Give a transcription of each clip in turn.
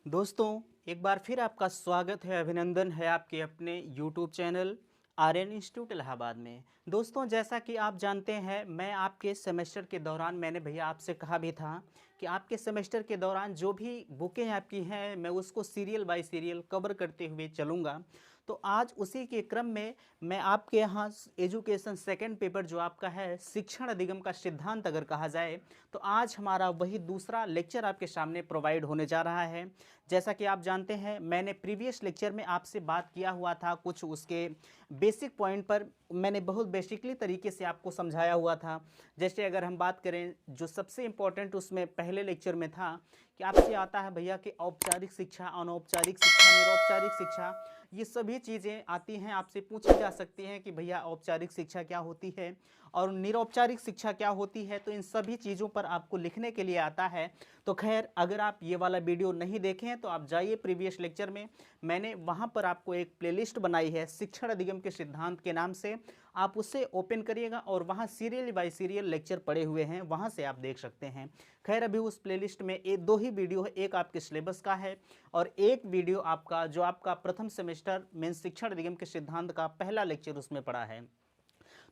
दोस्तों, एक बार फिर आपका स्वागत है, अभिनंदन है आपके अपने YouTube channel Aryan institute Allahabad में। दोस्तों, जैसा कि आप जानते हैं, मैं आपके सेमेस्टर के दौरान मैंने भैया आपसे कहा भी था कि आपके सेमेस्टर के दौरान जो भी बुकें आपकी हैं, मैं उसको सीरियल बाय सीरियल कवर करते हुए चलूँगा। तो आज उसी के क्रम में मैं आपके यहाँ एजुकेशन सेकंड पेपर जो आपका है, शिक्षण अधिगम का सिद्धांत अगर कहा जाए, तो आज हमारा वही दूसरा लेक्चर आपके सामने प्रोवाइड होने जा रहा है। जैसा कि आप जानते हैं, मैंने प्रीवियस लेक्चर में आपसे बात किया हुआ था, कुछ उसके बेसिक पॉइंट पर मैंने बहुत बेसिकली तरीके से आपको समझाया हुआ था। जैसे अगर हम बात करें, जो सबसे इम्पोर्टेंट उसमें पहले लेक्चर में था कि आपसे आता है भैया कि औपचारिक शिक्षा, अनौपचारिक शिक्षा, निरौपचारिक शिक्षा, ये सभी चीज़ें आती हैं, आपसे पूछी जा सकती हैं कि भैया औपचारिक शिक्षा क्या होती है और निरौपचारिक शिक्षा क्या होती है। तो इन सभी चीज़ों पर आपको लिखने के लिए आता है। तो खैर, अगर आप ये वाला वीडियो नहीं देखे हैं तो आप जाइए प्रीवियस लेक्चर में, मैंने वहाँ पर आपको एक प्लेलिस्ट बनाई है शिक्षण अधिगम के सिद्धांत के नाम से, आप उससे ओपन करिएगा और वहाँ सीरियल बाय सीरियल लेक्चर पड़े हुए हैं, वहाँ से आप देख सकते हैं। खैर, अभी उस प्लेलिस्ट में दो ही वीडियो है, एक आपके सिलेबस का है और एक वीडियो आपका जो आपका प्रथम सेमेस्टर मेन शिक्षण अधिगम के सिद्धांत का पहला लेक्चर उसमें पड़ा है।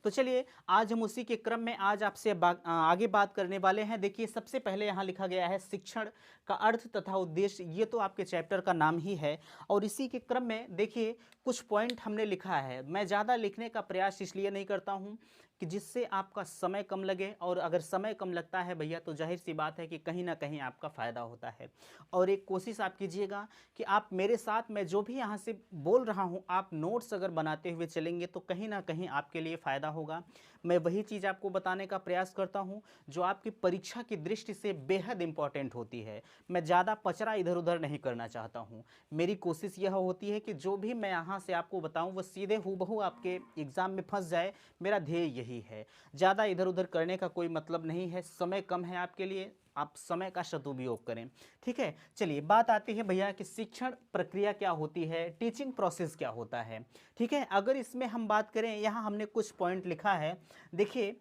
तो चलिए, आज हम उसी के क्रम में आज आपसे आगे बात करने वाले हैं। देखिए, सबसे पहले यहाँ लिखा गया है शिक्षण का अर्थ तथा उद्देश्य, ये तो आपके चैप्टर का नाम ही है। और इसी के क्रम में देखिए, कुछ पॉइंट हमने लिखा है। मैं ज़्यादा लिखने का प्रयास इसलिए नहीं करता हूँ कि जिससे आपका समय कम लगे, और अगर समय कम लगता है भैया तो जाहिर सी बात है कि कहीं ना कहीं आपका फ़ायदा होता है। और एक कोशिश आप कीजिएगा कि आप मेरे साथ, मैं जो भी यहाँ से बोल रहा हूँ, आप नोट्स अगर बनाते हुए चलेंगे तो कहीं ना कहीं आपके लिए फ़ायदा होगा। मैं वही चीज़ आपको बताने का प्रयास करता हूँ जो आपकी परीक्षा की दृष्टि से बेहद इंपॉर्टेंट होती है। मैं ज़्यादा पचरा इधर उधर नहीं करना चाहता हूँ। मेरी कोशिश यह होती है कि जो भी मैं यहाँ से आपको बताऊँ वो सीधे हूबहू आपके एग्ज़ाम में फंस जाए। मेरा ध्येय यही है। ज़्यादा इधर उधर करने का कोई मतलब नहीं है, समय कम है आपके लिए, आप समय का सदुपयोग करें। ठीक है, चलिए बात आती है भैया कि शिक्षण प्रक्रिया क्या होती है, टीचिंग प्रोसेस क्या होता है। ठीक है, अगर इसमें हम बात करें, यहाँ हमने कुछ पॉइंट लिखा है। देखिए,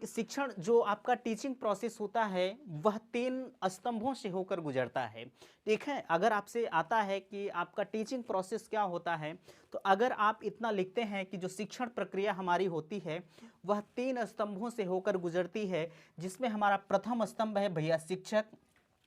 शिक्षण जो आपका टीचिंग प्रोसेस होता है वह 3 स्तंभों से होकर गुजरता है। देखें, अगर आपसे आता है कि आपका टीचिंग प्रोसेस क्या होता है, तो अगर आप इतना लिखते हैं कि जो शिक्षण प्रक्रिया हमारी होती है वह 3 स्तंभों से होकर गुजरती है, जिसमें हमारा प्रथम स्तंभ है भैया शिक्षक,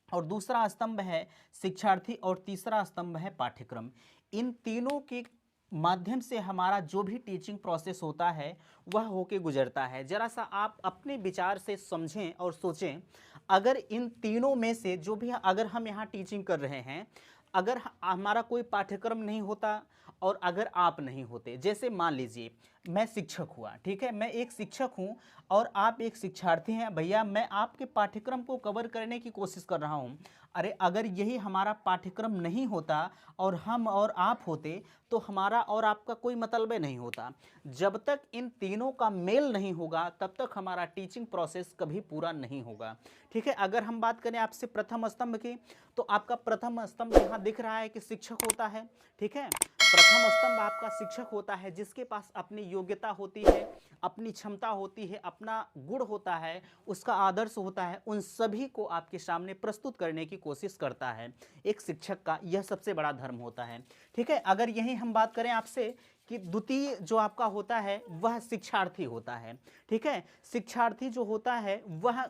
और दूसरा स्तंभ है शिक्षार्थी, और तीसरा स्तंभ है पाठ्यक्रम। इन तीनों के माध्यम से हमारा जो भी टीचिंग प्रोसेस होता है वह होके गुजरता है। जरा सा आप अपने विचार से समझें और सोचें, अगर इन तीनों में से जो भी, अगर हम यहाँ टीचिंग कर रहे हैं, अगर हमारा कोई पाठ्यक्रम नहीं होता और अगर आप नहीं होते, जैसे मान लीजिए मैं शिक्षक हुआ, ठीक है, मैं एक शिक्षक हूँ और आप एक शिक्षार्थी हैं भैया, मैं आपके पाठ्यक्रम को कवर करने की कोशिश कर रहा हूँ। अरे, अगर यही हमारा पाठ्यक्रम नहीं होता और हम और आप होते तो हमारा और आपका कोई मतलब नहीं होता। जब तक इन तीनों का मेल नहीं होगा तब तक हमारा टीचिंग प्रोसेस कभी पूरा नहीं होगा। ठीक है, अगर हम बात करें आपसे प्रथम स्तंभ की, तो आपका प्रथम स्तंभ यहाँ दिख रहा है कि शिक्षक होता है। ठीक है, प्रथम स्तंभ आपका शिक्षक होता है, जिसके पास अपनी योग्यता होती है, अपनी क्षमता होती है, अपना गुण होता है, उसका आदर्श होता है, उन सभी को आपके सामने प्रस्तुत करने की कोशिश करता है। एक शिक्षक का यह सबसे बड़ा धर्म होता है। ठीक है, अगर यही हम बात करें आपसे कि द्वितीय जो आपका होता है वह शिक्षार्थी होता है। ठीक है, शिक्षार्थी जो होता है वह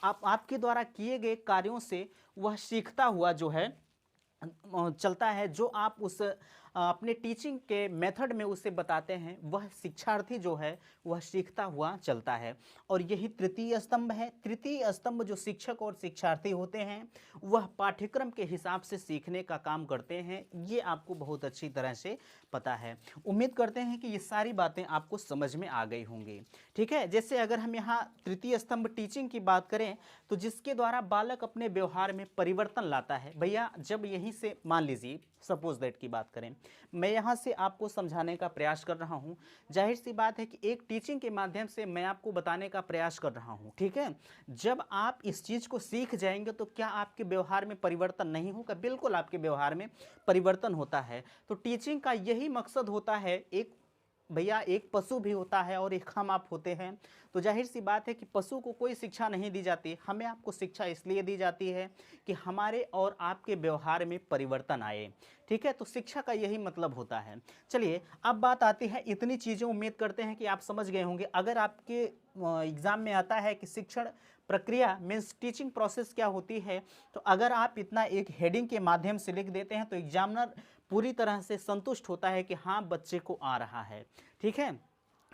आपके द्वारा किए गए कार्यों से वह सीखता हुआ जो है चलता है, जो आप उस अपने टीचिंग के मेथड में उसे बताते हैं, वह शिक्षार्थी जो है वह सीखता हुआ चलता है। और यही तृतीय स्तंभ है। तृतीय स्तंभ जो शिक्षक और शिक्षार्थी होते हैं वह पाठ्यक्रम के हिसाब से सीखने का काम करते हैं। ये आपको बहुत अच्छी तरह से पता है। उम्मीद करते हैं कि ये सारी बातें आपको समझ में आ गई होंगी। ठीक है, जैसे अगर हम यहाँ तृतीय स्तंभ टीचिंग की बात करें, तो जिसके द्वारा बालक अपने व्यवहार में परिवर्तन लाता है। भैया, जब यहीं से मान लीजिए सपोज दैट की बात करें, मैं यहाँ से आपको समझाने का प्रयास कर रहा हूँ, जाहिर सी बात है कि एक टीचिंग के माध्यम से मैं आपको बताने का प्रयास कर रहा हूँ। ठीक है, जब आप इस चीज़ को सीख जाएंगे तो क्या आपके व्यवहार में परिवर्तन नहीं होगा? बिल्कुल आपके व्यवहार में परिवर्तन होता है। तो टीचिंग का यही मकसद होता है, एक भैया एक पशु भी होता है और एक हम आप होते हैं, तो जाहिर सी बात है कि पशु को कोई शिक्षा नहीं दी जाती, हमें आपको शिक्षा इसलिए दी जाती है कि हमारे और आपके व्यवहार में परिवर्तन आए। ठीक है, तो शिक्षा का यही मतलब होता है। चलिए अब बात आती है, इतनी चीज़ें उम्मीद करते हैं कि आप समझ गए होंगे। अगर आपके एग्ज़ाम में आता है कि शिक्षण प्रक्रिया मीन्स टीचिंग प्रोसेस क्या होती है, तो अगर आप इतना एक हेडिंग के माध्यम से लिख देते हैं तो एग्जामिनर पूरी तरह से संतुष्ट होता है कि हाँ बच्चे को आ रहा है। ठीक है,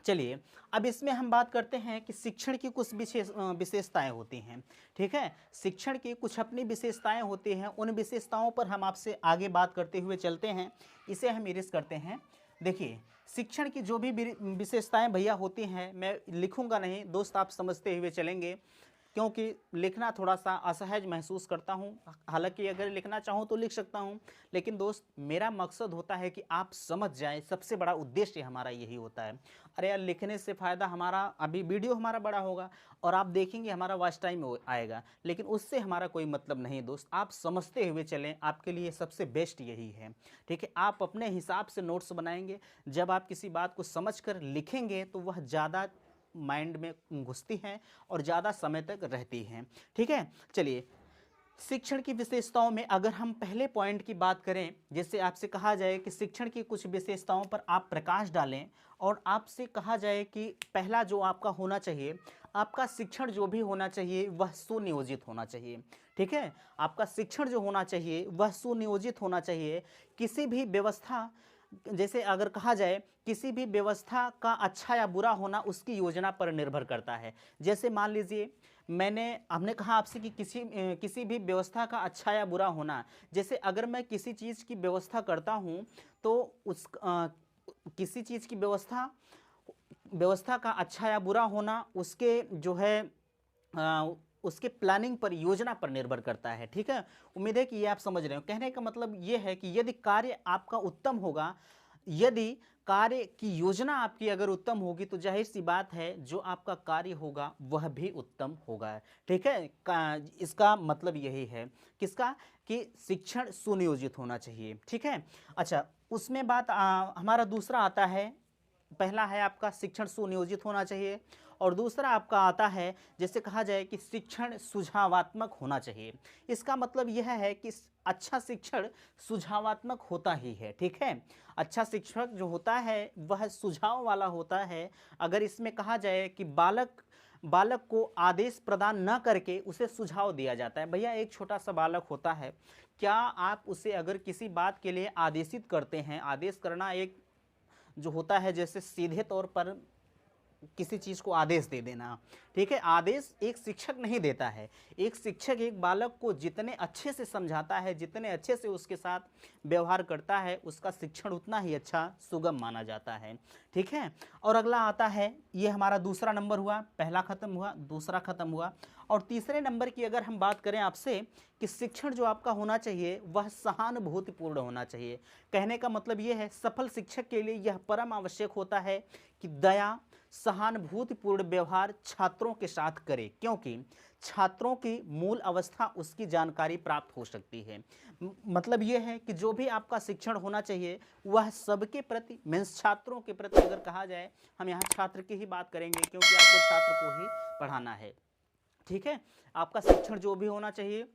चलिए अब इसमें हम बात करते हैं कि शिक्षण की कुछ विशेषताएं होती हैं। ठीक है, शिक्षण की कुछ अपनी विशेषताएं होती हैं, उन विशेषताओं पर हम आपसे आगे बात करते हुए चलते हैं, इसे हम इरेज करते हैं। देखिए शिक्षण की जो भी विशेषताएं भैया होती हैं, मैं लिखूंगा नहीं दोस्त, आप समझते हुए चलेंगे, क्योंकि लिखना थोड़ा सा असहज महसूस करता हूँ। हालांकि अगर लिखना चाहूँ तो लिख सकता हूँ, लेकिन दोस्त मेरा मकसद होता है कि आप समझ जाएं, सबसे बड़ा उद्देश्य हमारा यही होता है। अरे यार लिखने से फ़ायदा हमारा, अभी वीडियो हमारा बड़ा होगा और आप देखेंगे हमारा वॉच टाइम आएगा, लेकिन उससे हमारा कोई मतलब नहीं दोस्त, आप समझते हुए चलें, आपके लिए सबसे बेस्ट यही है। ठीक है, आप अपने हिसाब से नोट्स बनाएंगे, जब आप किसी बात को समझ कर लिखेंगे तो वह ज़्यादा माइंड में घुसती हैं और ज़्यादा समय तक रहती हैं। ठीक है, चलिए शिक्षण की विशेषताओं में अगर हम पहले पॉइंट की बात करें, जैसे आपसे कहा जाए कि शिक्षण की कुछ विशेषताओं पर आप प्रकाश डालें, और आपसे कहा जाए कि पहला जो आपका होना चाहिए, आपका शिक्षण जो भी होना चाहिए वह सुनियोजित होना चाहिए। ठीक है, आपका शिक्षण जो होना चाहिए वह सुनियोजित होना चाहिए। किसी भी व्यवस्था, जैसे अगर कहा जाए किसी भी व्यवस्था का अच्छा या बुरा होना उसकी योजना पर निर्भर करता है। जैसे मान लीजिए हमने कहा आपसे कि किसी भी व्यवस्था का अच्छा या बुरा होना, जैसे अगर मैं किसी चीज़ की व्यवस्था करता हूँ तो किसी चीज़ की व्यवस्था का अच्छा या बुरा होना उसके जो है उसके प्लानिंग पर, योजना पर निर्भर करता है। ठीक है, उम्मीद है कि ये आप समझ रहे हो। कहने का मतलब ये है कि यदि कार्य आपका उत्तम होगा, यदि कार्य की योजना आपकी अगर उत्तम होगी तो जाहिर सी बात है जो आपका कार्य होगा वह भी उत्तम होगा। ठीक है, इसका मतलब यही है किसका, कि शिक्षण सुनियोजित होना चाहिए। ठीक है, अच्छा उसमें बात हमारा दूसरा आता है, पहला है आपका शिक्षण सुनियोजित होना चाहिए, और दूसरा आपका आता है जैसे कहा जाए कि शिक्षण सुझावात्मक होना चाहिए। इसका मतलब यह है कि अच्छा शिक्षण सुझावात्मक होता ही है। ठीक है, अच्छा शिक्षक जो होता है वह सुझाव वाला होता है। अगर इसमें कहा जाए कि बालक को आदेश प्रदान न करके उसे सुझाव दिया जाता है। भैया एक छोटा सा बालक होता है, क्या आप उसे अगर किसी बात के लिए आदेशित करते हैं, आदेश करना एक जो होता है जैसे सीधे तौर पर किसी चीज़ को आदेश दे देना। ठीक है, आदेश एक शिक्षक नहीं देता है, एक शिक्षक एक बालक को जितने अच्छे से समझाता है, जितने अच्छे से उसके साथ व्यवहार करता है, उसका शिक्षण उतना ही अच्छा सुगम माना जाता है। ठीक है, और अगला आता है, ये हमारा दूसरा नंबर हुआ, पहला खत्म हुआ, दूसरा खत्म हुआ, और तीसरे नंबर की अगर हम बात करें आपसे कि शिक्षण जो आपका होना चाहिए वह सहानुभूतिपूर्ण होना चाहिए। कहने का मतलब ये है सफल शिक्षक के लिए यह परम आवश्यक होता है कि दया सहानुभूतिपूर्ण व्यवहार छात्रों के साथ करे, क्योंकि छात्रों की मूल अवस्था उसकी जानकारी प्राप्त हो सकती है। मतलब यह है कि जो भी आपका शिक्षण होना चाहिए वह सबके प्रति मीन्स छात्रों के प्रति, अगर कहा जाए हम यहाँ छात्र की ही बात करेंगे क्योंकि आपको छात्र को ही पढ़ाना है। ठीक है, आपका शिक्षण जो भी होना चाहिए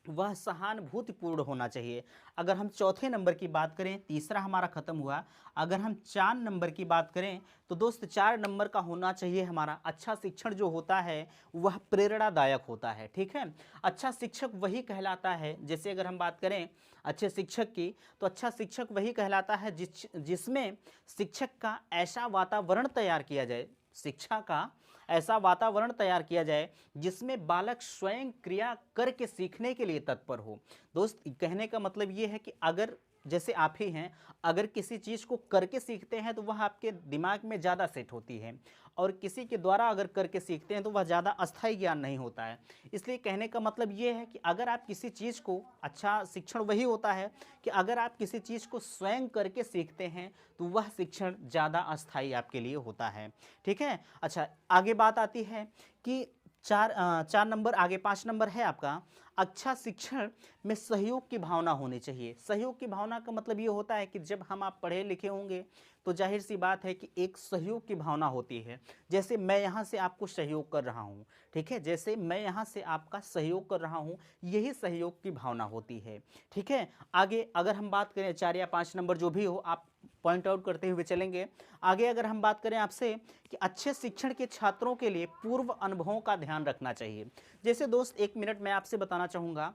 वह सहानुभूतिपूर्ण होना चाहिए। अगर हम चौथे नंबर की बात करें, तीसरा हमारा खत्म हुआ, अगर हम 4 नंबर की बात करें तो दोस्त 4 नंबर का होना चाहिए हमारा अच्छा शिक्षण जो होता है वह प्रेरणादायक होता है। ठीक है, अच्छा शिक्षक वही कहलाता है, जैसे अगर हम बात करें अच्छे शिक्षक की, तो अच्छा शिक्षक वही कहलाता है जिसमें शिक्षक का ऐसा वातावरण तैयार किया जाए, शिक्षा का ऐसा वातावरण तैयार किया जाए जिसमें बालक स्वयं क्रिया करके सीखने के लिए तत्पर हो। दोस्त कहने का मतलब ये है कि अगर जैसे आप ही हैं, अगर किसी चीज़ को करके सीखते हैं तो वह आपके दिमाग में ज़्यादा सेट होती है, और किसी के द्वारा अगर करके सीखते हैं तो वह ज़्यादा अस्थायी ज्ञान नहीं होता है। इसलिए कहने का मतलब ये है कि अगर आप किसी चीज़ को, अच्छा शिक्षण वही होता है कि अगर आप किसी चीज़ को स्वयं करके सीखते हैं तो वह शिक्षण ज़्यादा अस्थायी आपके लिए होता है। ठीक है, अच्छा आगे बात आती है कि चार नंबर आगे 5 नंबर है आपका, अच्छा शिक्षण में सहयोग की भावना होनी चाहिए। सहयोग की भावना का मतलब ये होता है कि जब हम आप पढ़े लिखे होंगे तो जाहिर सी बात है कि एक सहयोग की भावना होती है। जैसे मैं यहाँ से आपको सहयोग कर रहा हूँ, ठीक है, जैसे मैं यहाँ से आपका सहयोग कर रहा हूँ, यही सहयोग की भावना होती है। ठीक है, आगे अगर हम बात करें 4 या 5 नंबर जो भी हो, आप पॉइंट आउट करते हुए चलेंगे। आगे अगर हम बात करें आपसे कि अच्छे शिक्षण के छात्रों के लिए पूर्व अनुभवों का ध्यान रखना चाहिए। जैसे दोस्त 1 मिनट मैं आपसे बताना चाहूँगा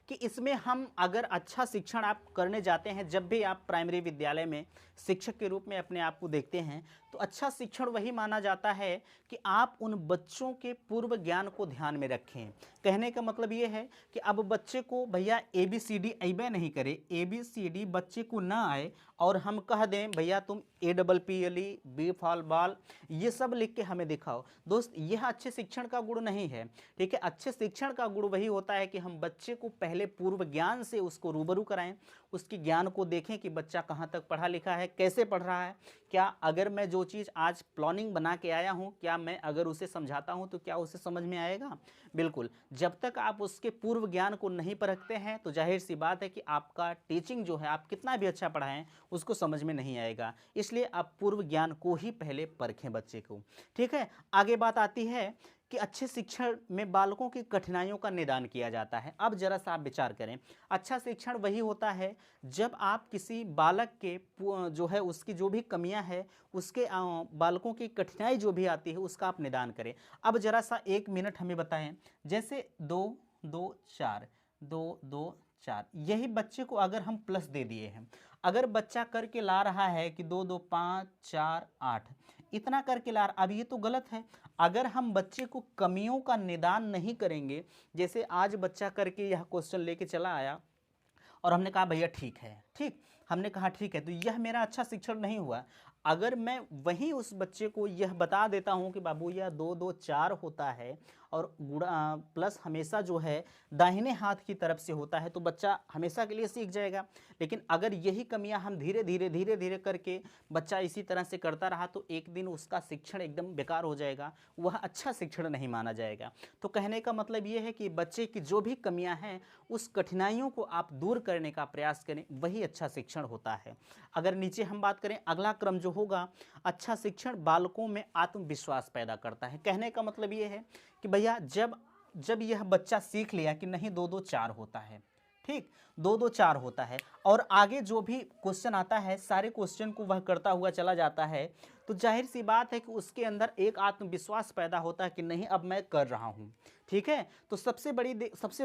कि इसमें हम अगर अच्छा शिक्षण आप करने जाते हैं, जब भी आप प्राइमरी विद्यालय में शिक्षक के रूप में अपने आप को देखते हैं, तो अच्छा शिक्षण वही माना जाता है कि आप उन बच्चों के पूर्व ज्ञान को ध्यान में रखें। कहने का मतलब ये है कि अब बच्चे को भैया ABCD अइबे नहीं करे, ABCD बच्चे को ना आए और हम कह दें भैया तुम APPLE B फॉर बॉल ये सब लिख के हमें दिखाओ। दोस्त, यह अच्छे शिक्षण का गुण नहीं है। ठीक है, अच्छे शिक्षण का गुण वही होता है कि हम बच्चे को पहले पूर्व ज्ञान से उसको रूबरू कराएं, उसके ज्ञान को देखें कि बच्चा कहाँ तक पढ़ा लिखा है, कैसे पढ़ रहा है, क्या अगर मैं जो चीज़ आज प्लानिंग बना के आया हूँ, क्या मैं अगर उसे समझाता हूँ तो क्या उसे समझ में आएगा। बिल्कुल, जब तक आप उसके पूर्व ज्ञान को नहीं परखते हैं तो जाहिर सी बात है कि आपका टीचिंग जो है, आप कितना भी अच्छा पढ़ाएं उसको समझ में नहीं आएगा। इसलिए आप पूर्व ज्ञान को ही पहले परखें बच्चे को। ठीक है, आगे बात आती है कि अच्छे शिक्षण में बालकों की कठिनाइयों का निदान किया जाता है। अब जरा सा आप विचार करें, अच्छा शिक्षण वही होता है जब आप किसी बालक के जो है उसकी जो भी कमियां है, उसके बालकों की कठिनाई जो भी आती है उसका आप निदान करें। अब जरा सा 1 मिनट हमें बताएं, जैसे 2 2 4 2 2 4 यही बच्चे को अगर हम प्लस दे दिए हैं, अगर बच्चा करके ला रहा है कि 2 2 5 4 8 इतना करके ला रहा, अब ये तो गलत है। अगर हम बच्चे को कमियों का निदान नहीं करेंगे, जैसे आज बच्चा करके यह क्वेश्चन लेके चला आया और हमने कहा भैया ठीक है, ठीक, हमने कहा ठीक है, तो यह मेरा अच्छा शिक्षण नहीं हुआ। अगर मैं वहीं उस बच्चे को यह बता देता हूं कि बाबू यह 2 2 4 होता है और गुणा प्लस हमेशा जो है दाहिने हाथ की तरफ से होता है, तो बच्चा हमेशा के लिए सीख जाएगा। लेकिन अगर यही कमियां हम धीरे धीरे करके बच्चा इसी तरह से करता रहा तो एक दिन उसका शिक्षण एकदम बेकार हो जाएगा, वह अच्छा शिक्षण नहीं माना जाएगा। तो कहने का मतलब ये है कि बच्चे की जो भी कमियां हैं उस कठिनाइयों को आप दूर करने का प्रयास करें, वही अच्छा शिक्षण होता है। अगर नीचे हम बात करें, अगला क्रम जो होगा, अच्छा शिक्षण बालकों में आत्मविश्वास पैदा करता है। कहने का मतलब ये है कि भैया जब यह बच्चा सीख लिया कि नहीं 2 2 4 होता है, ठीक, 2 2 4 होता है, और आगे जो भी क्वेश्चन आता है सारे क्वेश्चन को वह करता हुआ चला जाता है, तो जाहिर सी बात है कि उसके अंदर एक आत्मविश्वास पैदा होता है कि नहीं अब मैं कर रहा हूँ। ठीक है, तो सबसे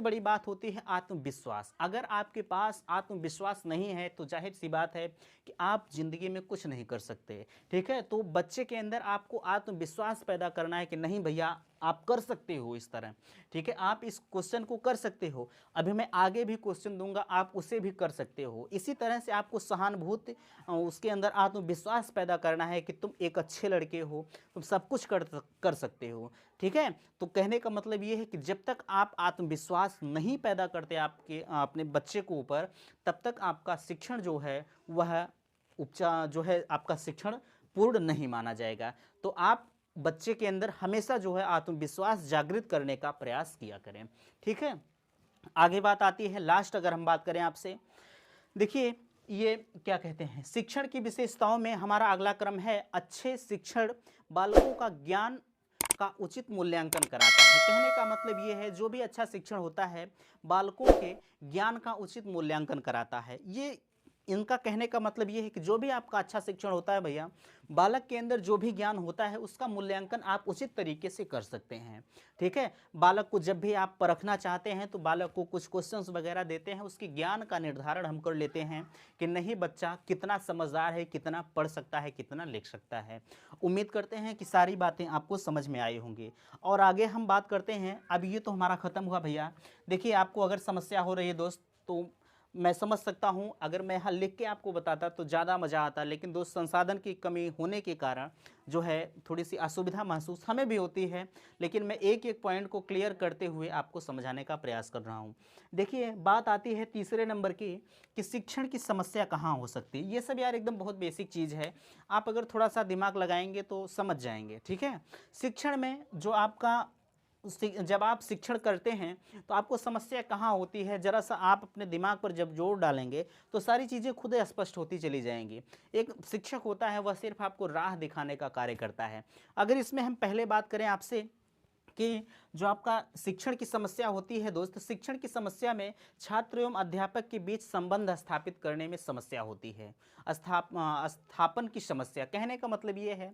बड़ी बात होती है आत्मविश्वास। अगर आपके पास आत्मविश्वास नहीं है तो जाहिर सी बात है कि आप जिंदगी में कुछ नहीं कर सकते। ठीक है, तो बच्चे के अंदर आपको आत्मविश्वास पैदा करना है कि नहीं भैया आप कर सकते हो इस तरह। ठीक है, आप इस क्वेश्चन को कर सकते हो, अभी मैं आगे भी क्वेश्चन दूंगा आप उसे भी कर सकते हो। इसी तरह से आपको सहानुभूति, उसके अंदर आत्मविश्वास पैदा करना है कि तुम एक अच्छे लड़के हो, तुम सब कुछ कर सकते हो। ठीक है, तो कहने का मतलब ये है कि जब तक आप आत्मविश्वास नहीं पैदा करते आपके अपने बच्चे को ऊपर, तब तक आपका शिक्षण जो है वह उपचार जो है आपका शिक्षण पूर्ण नहीं माना जाएगा। तो आप बच्चे के अंदर हमेशा जो है आत्मविश्वास जागृत करने का प्रयास किया करें। ठीक है, आगे बात आती है लास्ट, अगर हम बात करें आपसे, देखिए ये क्या कहते हैं, शिक्षण की विशेषताओं में हमारा अगला क्रम है अच्छे शिक्षण बालकों का ज्ञान का उचित मूल्यांकन कराता है। कहने का मतलब ये है जो भी अच्छा शिक्षण होता है बालकों के ज्ञान का उचित मूल्यांकन कराता है। ये इनका कहने का मतलब ये है कि जो भी आपका अच्छा शिक्षण होता है भैया, बालक के अंदर जो भी ज्ञान होता है उसका मूल्यांकन आप उचित तरीके से कर सकते हैं। ठीक है, बालक को जब भी आप परखना चाहते हैं तो बालक को कुछ क्वेश्चंस वगैरह देते हैं, उसके ज्ञान का निर्धारण हम कर लेते हैं कि नहीं बच्चा कितना समझदार है, कितना पढ़ सकता है, कितना लिख सकता है। उम्मीद करते हैं कि सारी बातें आपको समझ में आई होंगी। और आगे हम बात करते हैं, अब ये तो हमारा ख़त्म हुआ भैया। देखिए आपको अगर समस्या हो रही है दोस्त, तो मैं समझ सकता हूं, अगर मैं यहाँ लिख के आपको बताता तो ज़्यादा मज़ा आता, लेकिन दोस्त संसाधन की कमी होने के कारण जो है थोड़ी सी असुविधा महसूस हमें भी होती है, लेकिन मैं एक एक पॉइंट को क्लियर करते हुए आपको समझाने का प्रयास कर रहा हूँ। देखिए बात आती है तीसरे नंबर की कि शिक्षण की समस्या कहाँ हो सकती है। ये सब यार एकदम बहुत बेसिक चीज़ है, आप अगर थोड़ा सा दिमाग लगाएंगे तो समझ जाएंगे। ठीक है, शिक्षण में जो आपका जब आप शिक्षण करते हैं तो आपको समस्या कहाँ होती है, ज़रा सा आप अपने दिमाग पर जब जोर डालेंगे तो सारी चीज़ें खुद स्पष्ट होती चली जाएंगी। एक शिक्षक होता है वह सिर्फ आपको राह दिखाने का कार्य करता है। अगर इसमें हम पहले बात करें आपसे कि जो आपका शिक्षण की समस्या होती है दोस्त, शिक्षण की समस्या में छात्र एवं अध्यापक के बीच संबंध स्थापित करने में समस्या होती है। स्थापन की समस्या, कहने का मतलब ये है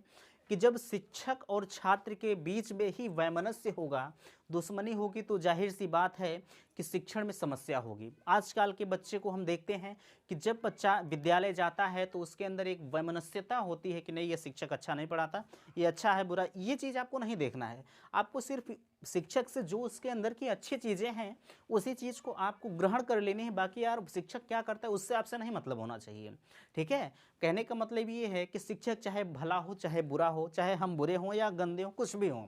कि जब शिक्षक और छात्र के बीच में ही वैमनस्य होगा, दुश्मनी होगी, तो जाहिर सी बात है कि शिक्षण में समस्या होगी। आजकल के बच्चे को हम देखते हैं कि जब बच्चा विद्यालय जाता है तो उसके अंदर एक वैमनस्यता होती है कि नहीं, ये शिक्षक अच्छा नहीं पढ़ाता, ये अच्छा है बुरा, ये चीज़ आपको नहीं देखना है। आपको सिर्फ शिक्षक से जो उसके अंदर की अच्छी चीज़ें हैं उसी चीज़ को आपको ग्रहण कर लेनी है। बाकी यार शिक्षक क्या करता है उससे आपसे नहीं मतलब होना चाहिए, ठीक है। कहने का मतलब ये है कि शिक्षक चाहे भला हो चाहे बुरा हो, चाहे हम बुरे हों या गंदे हों, कुछ भी हों,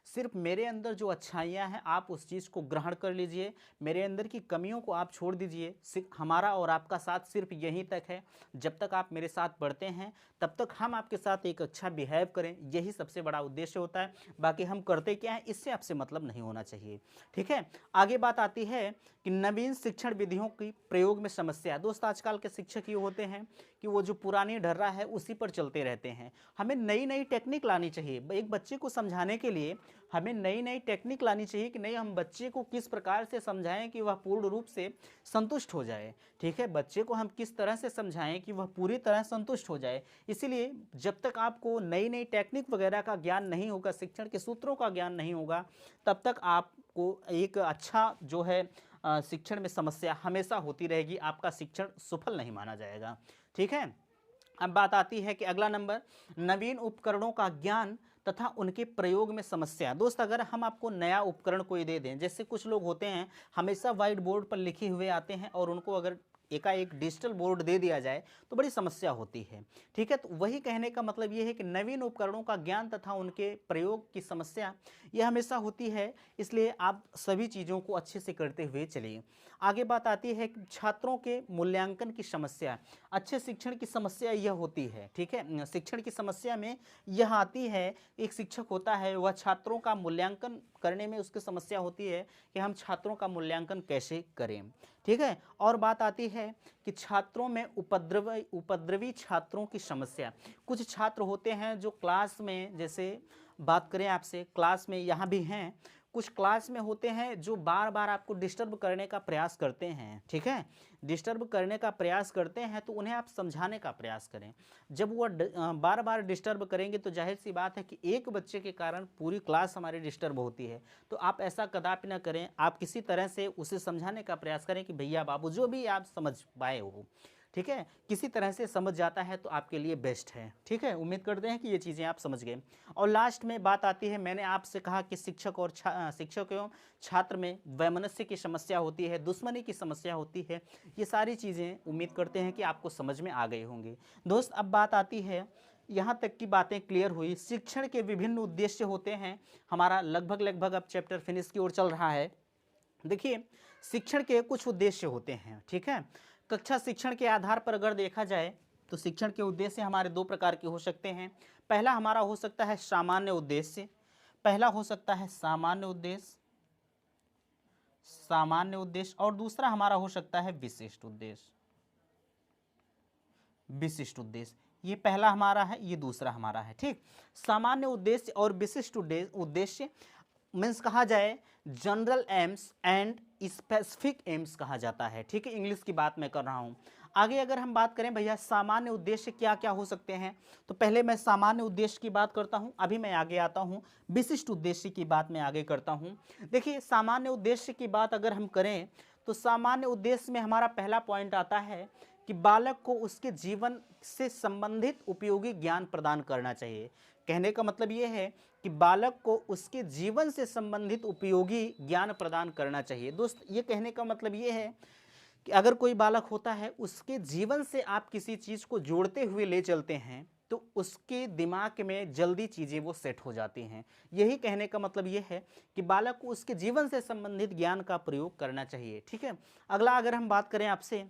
सिर्फ मेरे अंदर जो अच्छाइयाँ हैं आप उस चीज़ को ग्रहण कर लीजिए, मेरे अंदर की कमियों को आप छोड़ दीजिए। हमारा और आपका साथ सिर्फ यहीं तक है, जब तक आप मेरे साथ बढ़ते हैं तब तक हम आपके साथ एक अच्छा बिहेव करें, यही सबसे बड़ा उद्देश्य होता है। बाकी हम करते क्या हैं इससे आपसे मतलब नहीं होना चाहिए, ठीक है। आगे बात आती है कि नवीन शिक्षण विधियों की प्रयोग में समस्या। दोस्त आजकल के शिक्षक ये होते हैं कि वो जो पुरानी ढर्रा है उसी पर चलते रहते हैं। हमें नई नई टेक्निक लानी चाहिए। एक बच्चे को समझाने के लिए हमें नई नई टेक्निक लानी चाहिए कि नहीं, हम बच्चे को किस प्रकार से समझाएं कि वह पूर्ण रूप से संतुष्ट हो जाए, ठीक है। बच्चे को हम किस तरह से समझाएं कि वह पूरी तरह संतुष्ट हो जाए। इसीलिए जब तक आपको नई नई टेक्निक वगैरह का ज्ञान नहीं होगा, शिक्षण के सूत्रों का ज्ञान नहीं होगा, तब तक आपको एक अच्छा जो है शिक्षण में समस्या हमेशा होती रहेगी, आपका शिक्षण सफल नहीं माना जाएगा, ठीक है। अब बात आती है कि अगला नंबर, नवीन उपकरणों का ज्ञान तथा उनके प्रयोग में समस्या। दोस्त अगर हम आपको नया उपकरण कोई दे दें, जैसे कुछ लोग होते हैं हमेशा व्हाइट बोर्ड पर लिखे हुए आते हैं और उनको अगर एकाएक डिजिटल बोर्ड दे दिया जाए तो बड़ी समस्या होती है, ठीक है। तो वही कहने का मतलब ये है कि नवीन उपकरणों का ज्ञान तथा उनके प्रयोग की समस्या ये हमेशा होती है, इसलिए आप सभी चीज़ों को अच्छे से करते हुए चलिए। आगे बात आती है कि छात्रों के मूल्यांकन की समस्या। अच्छे शिक्षण की समस्या यह होती है, ठीक है, शिक्षण की समस्या में यह आती है, एक शिक्षक होता है वह छात्रों का मूल्यांकन करने में उसकी समस्या होती है कि हम छात्रों का मूल्यांकन कैसे करें, ठीक है। और बात आती है कि छात्रों में उपद्रवी छात्रों की समस्या। कुछ छात्र होते हैं जो क्लास में, जैसे बात करें आपसे, क्लास में यहाँ भी हैं, कुछ क्लास में होते हैं जो बार बार आपको डिस्टर्ब करने का प्रयास करते हैं, ठीक है। डिस्टर्ब करने का प्रयास करते हैं तो उन्हें आप समझाने का प्रयास करें। जब वह बार बार डिस्टर्ब करेंगे तो जाहिर सी बात है कि एक बच्चे के कारण पूरी क्लास हमारी डिस्टर्ब होती है। तो आप ऐसा कदापि ना करें, आप किसी तरह से उसे समझाने का प्रयास करें कि भैया बाबू जो भी आप समझ पाए हो, ठीक है, किसी तरह से समझ जाता है तो आपके लिए बेस्ट है, ठीक है। उम्मीद करते हैं कि ये चीज़ें आप समझ गए। और लास्ट में बात आती है, मैंने आपसे कहा कि शिक्षक एवं छात्र में वैमनस्य की समस्या होती है, दुश्मनी की समस्या होती है। ये सारी चीज़ें उम्मीद करते हैं कि आपको समझ में आ गई होंगी। दोस्त अब बात आती है, यहाँ तक की बातें क्लियर हुई, शिक्षण के विभिन्न उद्देश्य होते हैं। हमारा लगभग अब चैप्टर फिनिश की ओर चल रहा है। देखिए शिक्षण के कुछ उद्देश्य होते हैं, ठीक है। कक्षा शिक्षण के आधार पर अगर देखा जाए तो शिक्षण के उद्देश्य हमारे दो प्रकार के हो सकते हैं। पहला हमारा हो सकता है सामान्य उद्देश्य, पहला हो सकता है सामान्य उद्देश्य, और दूसरा हमारा हो सकता है विशिष्ट उद्देश्य। ये पहला हमारा है, ये दूसरा हमारा है, ठीक। सामान्य उद्देश्य और विशिष्ट उद्देश्य मीन्स कहा जाए general AIIMS and specific AIIMS कहा जाता है, ठीक है। इंग्लिश की बात मैं कर रहा हूँ। आगे अगर हम बात करें भैया सामान्य उद्देश्य क्या क्या हो सकते हैं, तो पहले मैं सामान्य उद्देश्य की बात करता हूँ, अभी मैं आगे आता हूँ विशिष्ट उद्देश्य की बात मैं आगे करता हूँ। देखिए सामान्य उद्देश्य की बात अगर हम करें तो सामान्य उद्देश्य में हमारा पहला पॉइंट आता है कि बालक को उसके जीवन से संबंधित उपयोगी ज्ञान प्रदान करना चाहिए। कहने का मतलब ये है कि बालक को उसके जीवन से संबंधित उपयोगी ज्ञान प्रदान करना चाहिए। दोस्त ये कहने का मतलब ये है कि अगर कोई बालक होता है उसके जीवन से आप किसी चीज़ को जोड़ते हुए ले चलते हैं तो उसके दिमाग में जल्दी चीज़ें वो सेट हो जाती हैं। यही कहने का मतलब ये है कि बालक को उसके जीवन से संबंधित ज्ञान का प्रयोग करना चाहिए, ठीक है। अगला अगर हम बात करें आपसे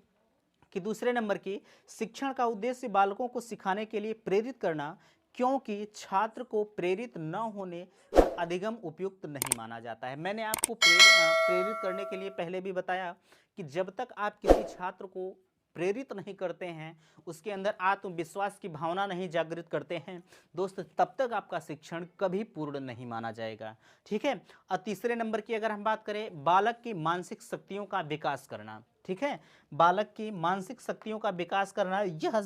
कि दूसरे नंबर की शिक्षण का उद्देश्य बालकों को सिखाने के लिए प्रेरित करना, क्योंकि छात्र को प्रेरित न होने पर अधिगम उपयुक्त नहीं माना जाता है। मैंने आपको प्रेरित करने के लिए पहले भी बताया कि जब तक आप किसी छात्र को प्रेरित नहीं करते हैं, उसके अंदर आत्मविश्वास की भावना नहीं जागृत करते हैं दोस्त, तब तक आपका शिक्षण कभी पूर्ण नहीं माना जाएगा। ठीक है। और तीसरे नंबर की अगर हम बात करें, बालक की मानसिक शक्तियों का विकास करना। ठीक है, बालक की मानसिक शक्तियों का विकास करना, यह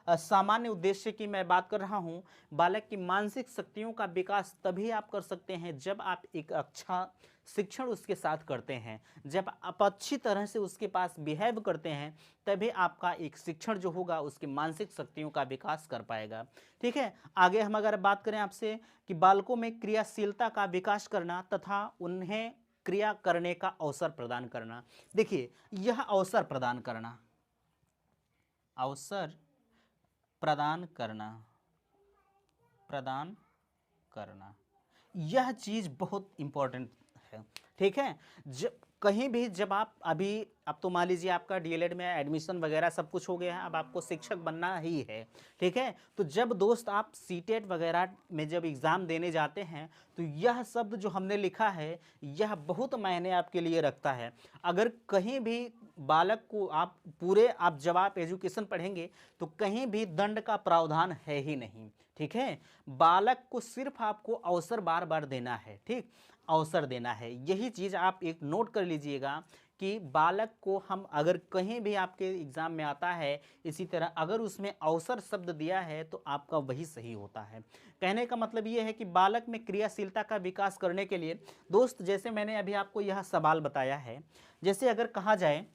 सामान्य उद्देश्य की मैं बात कर रहा हूँ। बालक की मानसिक शक्तियों का विकास तभी आप कर सकते हैं जब आप एक अच्छा शिक्षण उसके साथ करते हैं, जब आप अच्छी तरह से उसके पास बिहेव करते हैं, तभी आपका एक शिक्षण जो होगा उसकी मानसिक शक्तियों का विकास कर पाएगा। ठीक है। आगे हम अगर बात करें आपसे कि बालकों में क्रियाशीलता का विकास करना तथा उन्हें क्रिया करने का अवसर प्रदान करना। देखिए, यह अवसर प्रदान करना, अवसर प्रदान करना, प्रदान करना, यह चीज बहुत इंपॉर्टेंट है। ठीक है। जब कहीं भी जब आप अभी, अब तो मान लीजिए आपका डीएलएड में एडमिशन वगैरह सब कुछ हो गया है, अब आपको शिक्षक बनना ही है। ठीक है। तो जब दोस्त आप सीटेट वगैरह में जब एग्ज़ाम देने जाते हैं, तो यह शब्द जो हमने लिखा है यह बहुत मायने आपके लिए रखता है। अगर कहीं भी बालक को आप जब आप एजुकेशन पढ़ेंगे तो कहीं भी दंड का प्रावधान है ही नहीं। ठीक है। बालक को सिर्फ आपको अवसर बार बार देना है। ठीक, अवसर देना है। यही चीज़ आप एक नोट कर लीजिएगा कि बालक को हम अगर कहीं भी आपके एग्ज़ाम में आता है इसी तरह अगर उसमें अवसर शब्द दिया है तो आपका वही सही होता है। कहने का मतलब ये है कि बालक में क्रियाशीलता का विकास करने के लिए दोस्त, जैसे मैंने अभी आपको यह सवाल बताया है, जैसे अगर कहा जाए,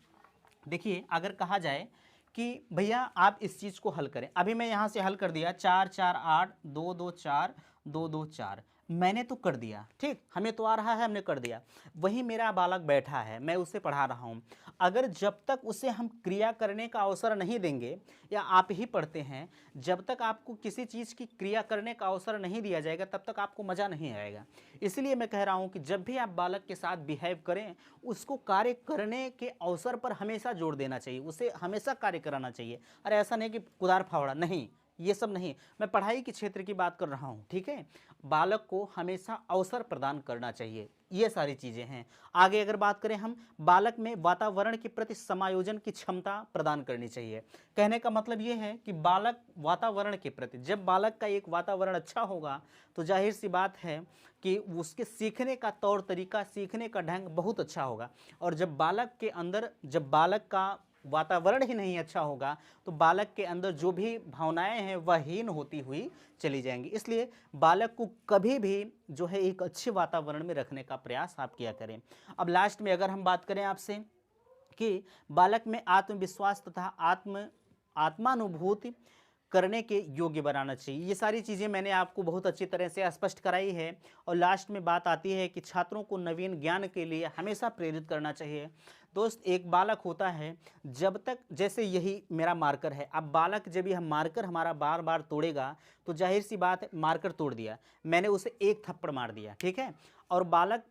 देखिए अगर कहा जाए कि भैया आप इस चीज़ को हल करें, अभी मैं यहाँ से हल कर दिया 4 4 8 2 2 4 2 2 4, मैंने तो कर दिया। ठीक, हमें तो आ रहा है, हमने कर दिया। वही मेरा बालक बैठा है, मैं उसे पढ़ा रहा हूँ। अगर जब तक उसे हम क्रिया करने का अवसर नहीं देंगे, या आप ही पढ़ते हैं, जब तक आपको किसी चीज़ की क्रिया करने का अवसर नहीं दिया जाएगा तब तक आपको मज़ा नहीं आएगा। इसलिए मैं कह रहा हूँ कि जब भी आप बालक के साथ बिहेव करें, उसको कार्य करने के अवसर पर हमेशा जोर देना चाहिए, उसे हमेशा कार्य कराना चाहिए। अरे ऐसा नहीं कि कुदार फावड़ा, नहीं, ये सब नहीं, मैं पढ़ाई के क्षेत्र की बात कर रहा हूँ। ठीक है। बालक को हमेशा अवसर प्रदान करना चाहिए, ये सारी चीज़ें हैं। आगे अगर बात करें हम, बालक में वातावरण के प्रति समायोजन की क्षमता प्रदान करनी चाहिए। कहने का मतलब ये है कि बालक वातावरण के प्रति, जब बालक का एक वातावरण अच्छा होगा तो जाहिर सी बात है कि उसके सीखने का तौर तरीका, सीखने का ढंग बहुत अच्छा होगा। और जब बालक का वातावरण ही नहीं अच्छा होगा तो बालक के अंदर जो भी भावनाएं हैं वह हीन होती हुई चली जाएंगी। इसलिए बालक को कभी भी जो है एक अच्छे वातावरण में रखने का प्रयास आप किया करें। अब लास्ट में अगर हम बात करें आपसे कि बालक में आत्मविश्वास तथा आत्मानुभूति करने के योग्य बनाना चाहिए, ये सारी चीज़ें मैंने आपको बहुत अच्छी तरह से स्पष्ट कराई है। और लास्ट में बात आती है कि छात्रों को नवीन ज्ञान के लिए हमेशा प्रेरित करना चाहिए। दोस्त, एक बालक होता है, जब तक, जैसे यही मेरा मार्कर है, अब बालक जब यह मार्कर हमारा बार बार तोड़ेगा तो जाहिर सी बात है, मार्कर तोड़ दिया, मैंने उसे एक थप्पड़ मार दिया। ठीक है। और बालक,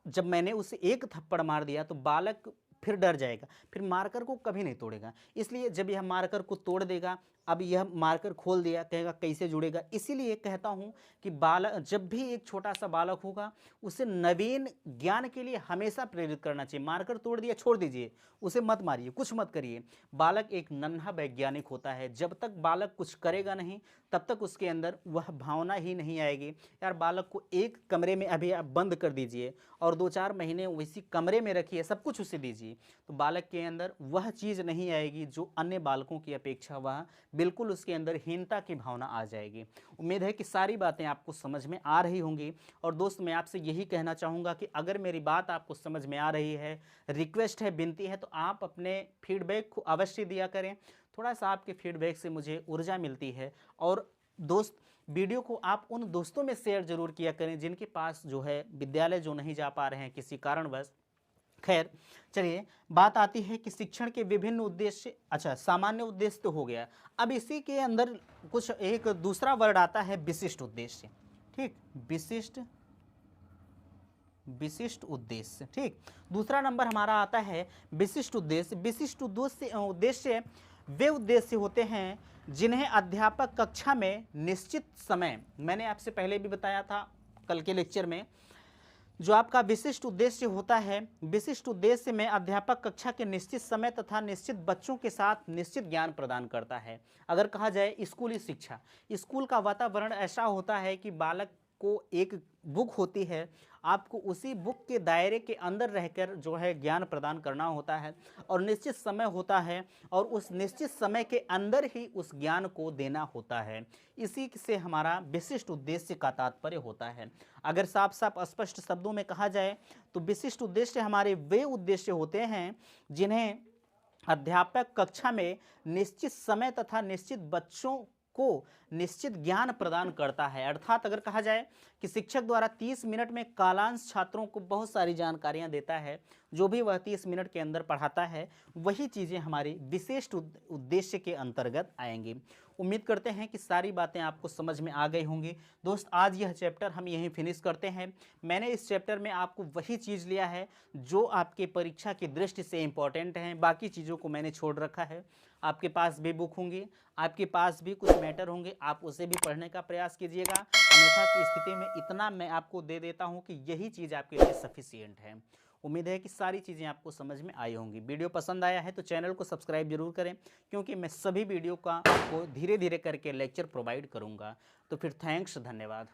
जब मैंने उसे एक थप्पड़ मार दिया तो बालक फिर डर जाएगा, फिर मार्कर को कभी नहीं तोड़ेगा। इसलिए जब यह मार्कर को तोड़ देगा, अब यह मार्कर खोल दिया, कहेगा कैसे जुड़ेगा। इसीलिए कहता हूँ कि बालक, जब भी एक छोटा सा बालक होगा उसे नवीन ज्ञान के लिए हमेशा प्रेरित करना चाहिए। मार्कर तोड़ दिया, छोड़ दीजिए, उसे मत मारिए, कुछ मत करिए। बालक एक नन्हा वैज्ञानिक होता है, जब तक बालक कुछ करेगा नहीं तब तक उसके अंदर वह भावना ही नहीं आएगी। यार, बालक को एक कमरे में अभी आप बंद कर दीजिए और 2-4 महीने उसी कमरे में रखिए, सब कुछ उसे दीजिए, तो बालक के अंदर वह चीज़ नहीं आएगी जो अन्य बालकों की अपेक्षा वह बिल्कुल उसके अंदर हीनता की भावना आ जाएगी। उम्मीद है कि सारी बातें आपको समझ में आ रही होंगी। और दोस्त, मैं आपसे यही कहना चाहूँगा कि अगर मेरी बात आपको समझ में आ रही है, रिक्वेस्ट है, विनती है, तो आप अपने फीडबैक को अवश्य दिया करें। थोड़ा सा आपके फीडबैक से मुझे ऊर्जा मिलती है। और दोस्त, वीडियो को आप उन दोस्तों में शेयर जरूर किया करें जिनके पास जो है विद्यालय जो नहीं जा पा रहे हैं किसी कारणवश। खैर, चलिए बात आती है कि शिक्षण के विभिन्न उद्देश्य। अच्छा, सामान्य उद्देश्य तो हो गया, अब इसी के अंदर कुछ एक दूसरा वर्ड आता है, विशिष्ट उद्देश्य। ठीक, विशिष्ट उद्देश्य। ठीक, दूसरा नंबर हमारा आता है विशिष्ट उद्देश्य। विशिष्ट उद्देश्य वे उद्देश्य होते हैं जिन्हें अध्यापक कक्षा में निश्चित समय, मैंने आपसे पहले भी बताया था कल के लेक्चर में, जो आपका विशिष्ट उद्देश्य होता है, विशिष्ट उद्देश्य में अध्यापक कक्षा के निश्चित समय तथा निश्चित बच्चों के साथ निश्चित ज्ञान प्रदान करता है। अगर कहा जाए स्कूली शिक्षा, स्कूल का वातावरण ऐसा होता है कि बालक को एक बुक होती है, आपको उसी बुक के दायरे के अंदर रहकर जो है ज्ञान प्रदान करना होता है और निश्चित समय होता है और उस निश्चित समय के अंदर ही उस ज्ञान को देना होता है। इसी से हमारा विशिष्ट उद्देश्य का तात्पर्य होता है। अगर साफ साफ स्पष्ट शब्दों में कहा जाए तो विशिष्ट उद्देश्य हमारे वे उद्देश्य होते हैं जिन्हें अध्यापक कक्षा में निश्चित समय तथा निश्चित बच्चों को निश्चित ज्ञान प्रदान करता है। अर्थात अगर कहा जाए कि शिक्षक द्वारा 30 मिनट में कालांश छात्रों को बहुत सारी जानकारियां देता है, जो भी वह 30 मिनट के अंदर पढ़ाता है वही चीज़ें हमारी विशिष्ट उद्देश्य के अंतर्गत आएंगी। उम्मीद करते हैं कि सारी बातें आपको समझ में आ गई होंगी। दोस्त, आज यह चैप्टर हम यहीं फिनिश करते हैं। मैंने इस चैप्टर में आपको वही चीज़ लिया है जो आपके परीक्षा की दृष्टि से इम्पॉर्टेंट हैं, बाकी चीज़ों को मैंने छोड़ रखा है। आपके पास भी बुक होंगी, आपके पास भी कुछ मैटर होंगे, आप उसे भी पढ़ने का प्रयास कीजिएगा। अन्यथा की स्थिति में इतना मैं आपको दे देता हूं कि यही चीज़ आपके लिए सफिशिएंट है। उम्मीद है कि सारी चीज़ें आपको समझ में आई होंगी। वीडियो पसंद आया है तो चैनल को सब्सक्राइब जरूर करें, क्योंकि मैं सभी वीडियो का आपको धीरे धीरे करके लेक्चर प्रोवाइड करूँगा। तो फिर थैंक्स, धन्यवाद।